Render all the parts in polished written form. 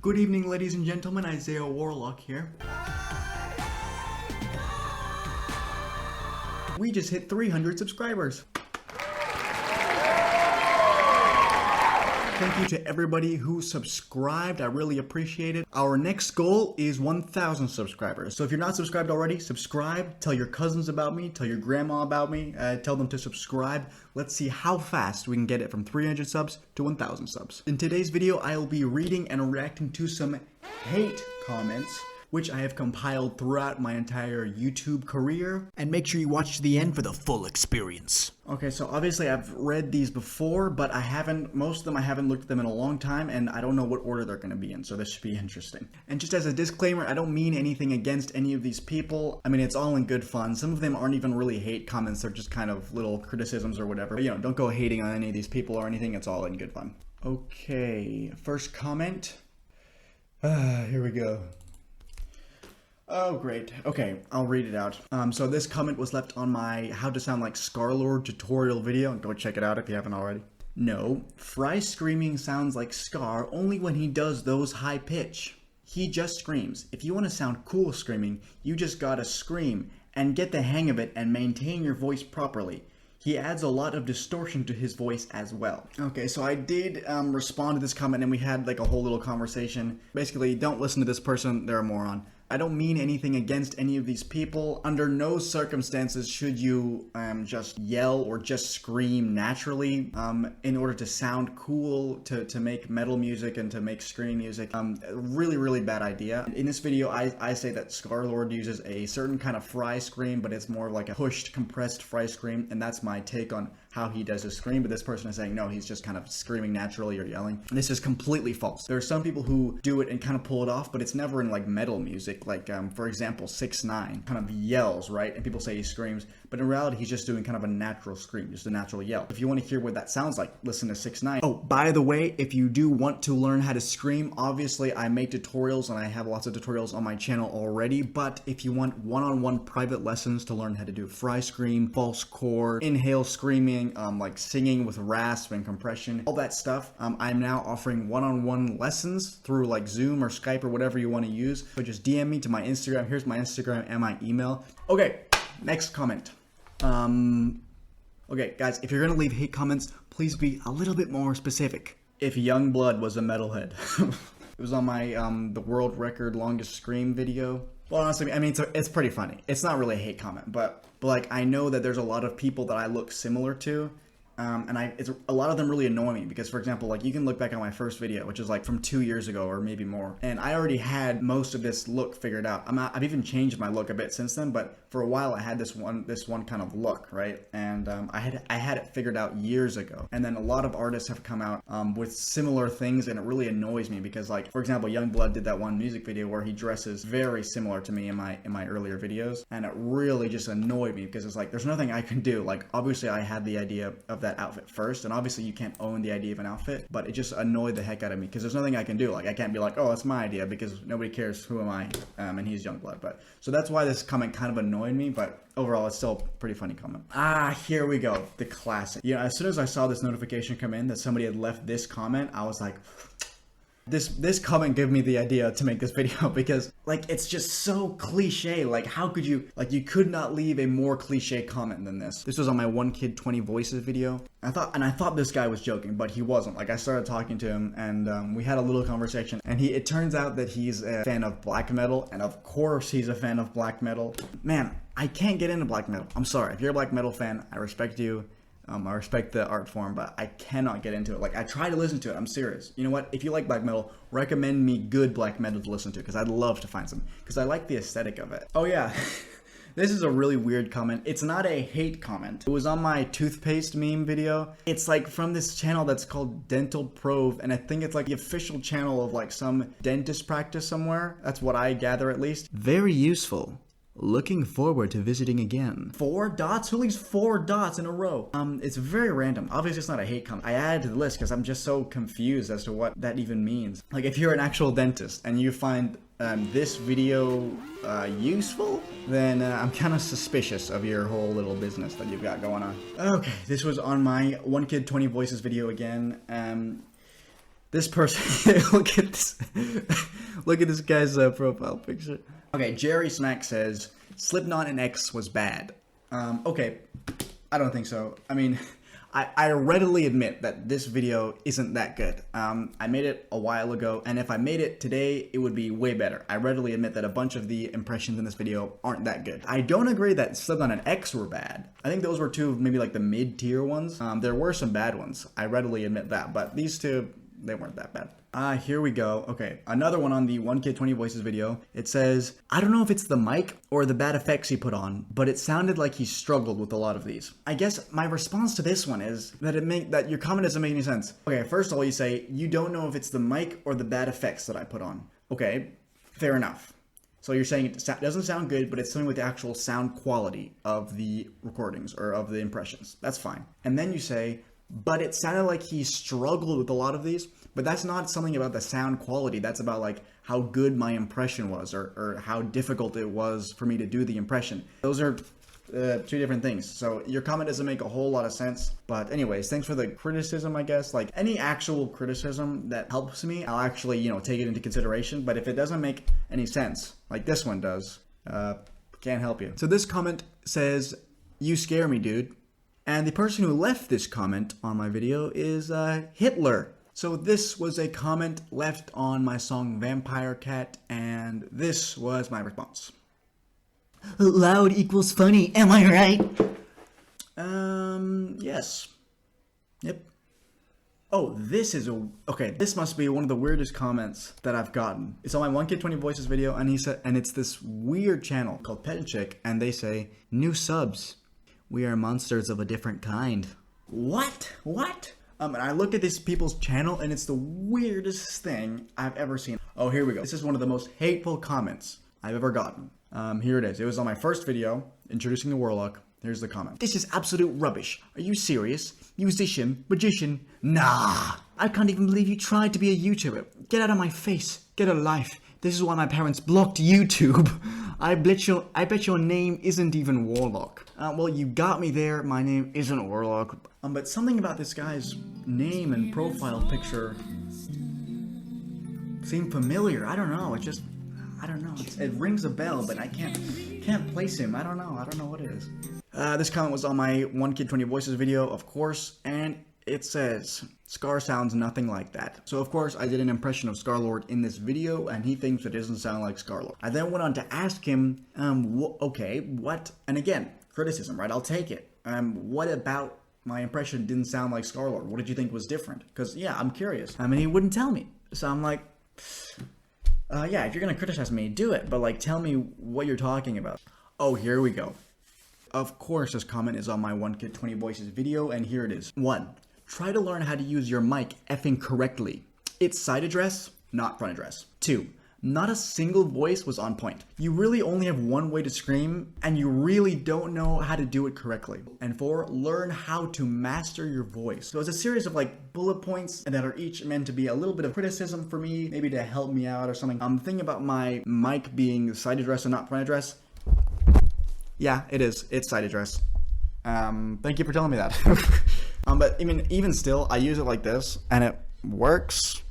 Good evening, ladies and gentlemen. Isaiah Warlock here. We just hit 300 subscribers. Thank you to everybody who subscribed. I really appreciate it. Our next goal is 1,000 subscribers. So if you're not subscribed already, subscribe. Tell your cousins about me. Tell your grandma about me. Tell them to subscribe. Let's see how fast we can get it from 300 subs to 1,000 subs. In today's video, I will be reading and reacting to some hate comments, which I have compiled throughout my entire YouTube career. And make sure you watch to the end for the full experience. Okay, so obviously I've read these before, but most of them I haven't looked at them in a long time, and I don't know what order they're going to be in, so this should be interesting. And just as a disclaimer, I don't mean anything against any of these people. I mean, it's all in good fun. Some of them aren't even really hate comments, they're just kind of little criticisms or whatever. But, don't go hating on any of these people or anything, it's all in good fun. Okay, first comment. Here we go. Oh, great. Okay, I'll read it out. So this comment was left on my How to Sound Like Scar-Lord tutorial video. Go check it out if you haven't already. No, Fry screaming sounds like Scar only when he does those high pitch. He just screams. If you want to sound cool screaming, you just gotta scream and get the hang of it and maintain your voice properly. He adds a lot of distortion to his voice as well. Okay, so I did respond to this comment and we had like a whole little conversation. Basically, don't listen to this person, they're a moron. I don't mean anything against any of these people. Under no circumstances should you just yell or just scream naturally in order to sound cool, to make metal music and to make scream music. Really, really bad idea. In this video, I say that Scar-Lord uses a certain kind of Fry scream, but it's more like a pushed, compressed Fry scream, and that's my take on how he does his scream, but this person is saying, no, he's just kind of screaming naturally or yelling. And this is completely false. There are some people who do it and kind of pull it off, but it's never in like metal music. Like, for example, 6ix9ine kind of yells, right? And people say he screams, but in reality, he's just doing kind of a natural scream, just a natural yell. If you want to hear what that sounds like, listen to 6ix9ine. Oh, by the way, if you do want to learn how to scream, obviously I make tutorials and I have lots of tutorials on my channel already, but if you want one-on-one private lessons to learn how to do Fry scream, false chord, inhale screaming, like singing with rasp and compression, all that stuff, I'm now offering one-on-one lessons through like Zoom or Skype or whatever you want to use. So just DM me to my Instagram. Here's my Instagram and my email. Okay, next comment. Okay, guys, if you're gonna leave hate comments, please be a little bit more specific. If Youngblood was a metalhead. It was on my the world record longest scream video. Well, honestly, I mean, it's pretty funny. It's not really a hate comment, but like, I know that there's a lot of people that I look similar to, and a lot of them really annoy me because, for example, like, you can look back on my first video, which is like from 2 years ago or maybe more, and I already had most of this look figured out. I've even changed my look a bit since then, but for a while I had this one kind of look, right? And I had it figured out years ago, and then a lot of artists have come out with similar things, and it really annoys me because, like, for example, Youngblood did that one music video where he dresses very similar to me in my earlier videos, and it really just annoyed me because it's like, there's nothing I can do. Like, obviously I had the idea of that outfit first, and obviously you can't own the idea of an outfit, but it just annoyed the heck out of me because there's nothing I can do. Like, I can't be like, oh, that's my idea, because nobody cares who am I, and he's Youngblood. But so that's why this comment kind of annoyed me, but overall it's still a pretty funny comment. Here we go, the classic. As soon as I saw this notification come in that somebody had left this comment, I was like, this comment gave me the idea to make this video because, like, it's just so cliche. Like, how could you, like, you could not leave a more cliche comment than this. This was on my 1 Kid 20 Voices video. I thought this guy was joking, but he wasn't. Like, I started talking to him and we had a little conversation, and it turns out that he's a fan of black metal, and of course he's a fan of black metal. Man, I can't get into black metal. I'm sorry. If you're a black metal fan, I respect you. I respect the art form, but I cannot get into it. Like, I try to listen to it. I'm serious. You know what? If you like black metal, recommend me good black metal to listen to, because I'd love to find some, because I like the aesthetic of it. Oh yeah, this is a really weird comment. It's not a hate comment. It was on my toothpaste meme video. It's like from this channel that's called Dental Prove, and I think it's like the official channel of like some dentist practice somewhere. That's what I gather, at least. Very useful. Looking forward to visiting again. 4 dots? Who leaves 4 dots in a row? It's very random. Obviously, it's not a hate comment. I added to the list because I'm just so confused as to what that even means. Like, if you're an actual dentist and you find this video useful, then I'm kind of suspicious of your whole little business that you've got going on. Okay, this was on my 1 Kid 20 Voices video again. This person, look at this, look at this guy's profile picture. Okay, Jerry Smack says, Slipknot and X was bad. Okay, I don't think so. I mean, I readily admit that this video isn't that good. I made it a while ago, and if I made it today, it would be way better. I readily admit that a bunch of the impressions in this video aren't that good. I don't agree that Slipknot and X were bad. I think those were two of maybe like the mid-tier ones. There were some bad ones. I readily admit that, but these two, they weren't that bad. Here we go. Okay, another one on the 1Kid 20 Voices video. It says, I don't know if it's the mic or the bad effects he put on, but it sounded like he struggled with a lot of these. I guess my response to this one is that your comment doesn't make any sense. Okay, first of all, you say, you don't know if it's the mic or the bad effects that I put on. Okay, fair enough. So you're saying it doesn't sound good, but it's something with the actual sound quality of the recordings or of the impressions. That's fine. And then you say, but it sounded like he struggled with a lot of these, but that's not something about the sound quality. That's about like how good my impression was or how difficult it was for me to do the impression. Those are two different things. So your comment doesn't make a whole lot of sense. But anyways, thanks for the criticism, I guess. Like any actual criticism that helps me, I'll actually, take it into consideration. But if it doesn't make any sense, like this one does, can't help you. So this comment says, you scare me, dude. And the person who left this comment on my video is Hitler. So this was a comment left on my song Vampire Cat, and this was my response. Loud equals funny, am I right? Yes. Yep. Oh, this must be one of the weirdest comments that I've gotten. It's on my 1Kid 20 Voices video, and it's this weird channel called Pet and Chick, and they say, new subs. We are monsters of a different kind. What? And I look at these people's channel, and it's the weirdest thing I've ever seen. Oh, here we go. This is one of the most hateful comments I've ever gotten. Here it is. It was on my first video, introducing the Warlock. Here's the comment. This is absolute rubbish. Are you serious? Musician? Magician? Nah. I can't even believe you tried to be a YouTuber. Get out of my face. Get a life. This is why my parents blocked YouTube. I bet your name isn't even Warlock. Well, you got me there. My name isn't Warlock. But something about this guy's name and profile picture seemed familiar. I don't know. I don't know. It rings a bell, but I can't place him. I don't know what it is. This comment was on my 1Kid 20 Voices video, of course, and it says, Scar sounds nothing like that. So of course I did an impression of Star-Lord in this video, and he thinks it doesn't sound like Star-Lord. I then went on to ask him, okay, what? And again, criticism, right? I'll take it. What about my impression didn't sound like Star-Lord? What did you think was different? Because yeah, I'm curious. And he wouldn't tell me. So I'm like, yeah, if you're gonna criticize me, do it, but like tell me what you're talking about. Oh, here we go. Of course this comment is on my 1Kid 20 Voices video, and here it is. 1. Try to learn how to use your mic effing correctly. It's side address, not front address. 2. Not a single voice was on point. You really only have one way to scream, and you really don't know how to do it correctly. And 4, learn how to master your voice. So it's a series of like bullet points that are each meant to be a little bit of criticism for me, maybe to help me out or something. I'm thinking about my mic being side address and not front address. Yeah, it is. It's side address. Thank you for telling me that. But I mean, even still, I use it like this, and it works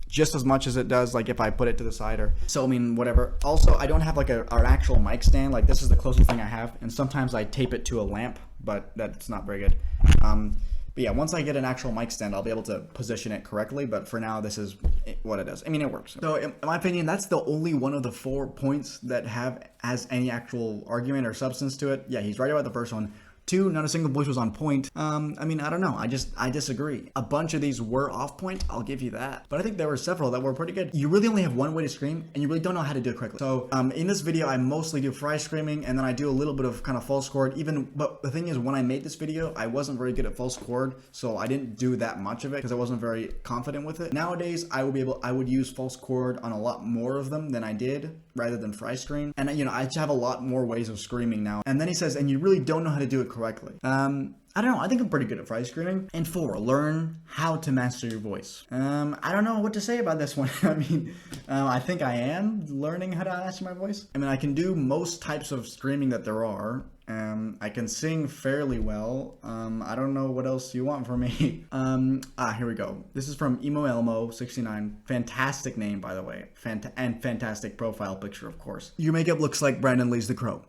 just as much as it does like if I put it to the side or so. I mean, whatever. Also, I don't have like an actual mic stand. Like this is the closest thing I have, and sometimes I tape it to a lamp, but that's not very good. But yeah, once I get an actual mic stand, I'll be able to position it correctly. But for now, this is what it does. I mean, it works. So in my opinion, that's the only one of the 4 points that has any actual argument or substance to it. Yeah, he's right about the first one. 2, not a single voice was on point. I mean, I don't know. I disagree. A bunch of these were off point. I'll give you that. But I think there were several that were pretty good. You really only have one way to scream, and you really don't know how to do it correctly. So in this video, I mostly do fry screaming, and then I do a little bit of kind of false chord. But the thing is, when I made this video, I wasn't very good at false chord, so I didn't do that much of it because I wasn't very confident with it. Nowadays, I would use false chord on a lot more of them than I did, rather than fry scream. And I just have a lot more ways of screaming now. And then he says, and you really don't know how to do it correctly. I don't know. I think I'm pretty good at fry screaming. And 4, learn how to master your voice. I don't know what to say about this one. I mean, I think I am learning how to master my voice. I mean, I can do most types of screaming that there are. I can sing fairly well. I don't know what else you want from me. Here we go. This is from Emo Elmo 69. Fantastic name, by the way. And fantastic profile picture, of course. Your makeup looks like Brandon Lee's The Crow.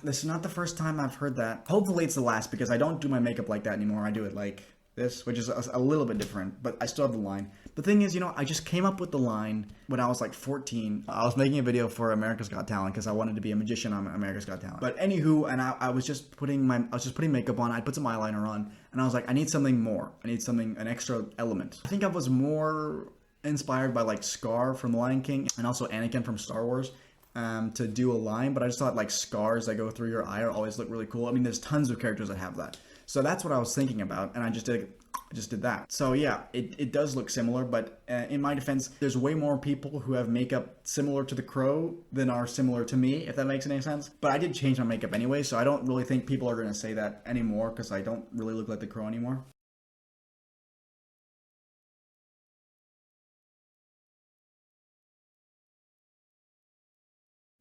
This is not the first time I've heard that. Hopefully it's the last, because I don't do my makeup like that anymore. I do it like this, which is a little bit different, but I still have the line. The thing is, I just came up with the line when I was like 14. I was making a video for America's Got Talent because I wanted to be a magician on America's Got Talent. But anywho, and I was just putting makeup on. I put some eyeliner on, and I was like, I need something more. I need an extra element. I think I was more inspired by like Scar from The Lion King and also Anakin from Star Wars. To do a line, but I just thought like scars that go through your eye always look really cool. I mean, there's tons of characters that have that. So that's what I was thinking about, and I just did that. So yeah, it does look similar, but in my defense, there's way more people who have makeup similar to the Crow than are similar to me, if that makes any sense. But I did change my makeup anyway, so I don't really think people are going to say that anymore, because I don't really look like the Crow anymore.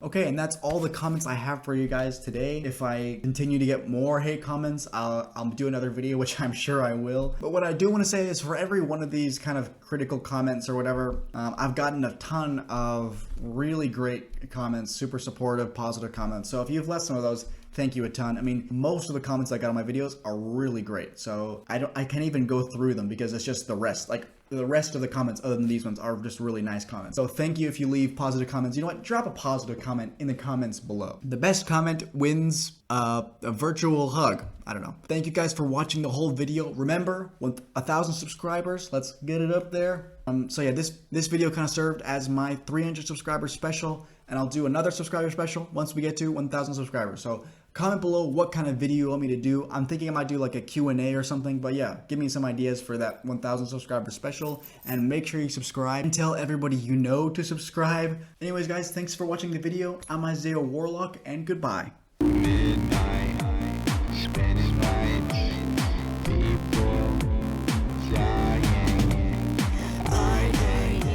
Okay, and that's all the comments I have for you guys today. If I continue to get more hate comments, I'll do another video, which I'm sure I will. But what I do want to say is, for every one of these kind of critical comments or whatever, I've gotten a ton of really great comments, super supportive, positive comments. So if you've left some of those, thank you a ton. I mean, most of the comments I got on my videos are really great. So I can't even go through them because it's just the rest. Like, the rest of the comments other than these ones are just really nice comments. So thank you if you leave positive comments. You know what? Drop a positive comment in the comments below. The best comment wins a virtual hug. I don't know. Thank you guys for watching the whole video. Remember, with 1,000 subscribers, let's get it up there. So yeah, this video kind of served as my 300 subscriber special, and I'll do another subscriber special once we get to 1,000 subscribers. So comment below what kind of video you want me to do. I'm thinking I might do like a Q&A or something, but yeah, give me some ideas for that 1,000 subscriber special, and make sure you subscribe and tell everybody you know to subscribe. Anyways guys, thanks for watching the video. I'm Isaiah Warlock, and goodbye.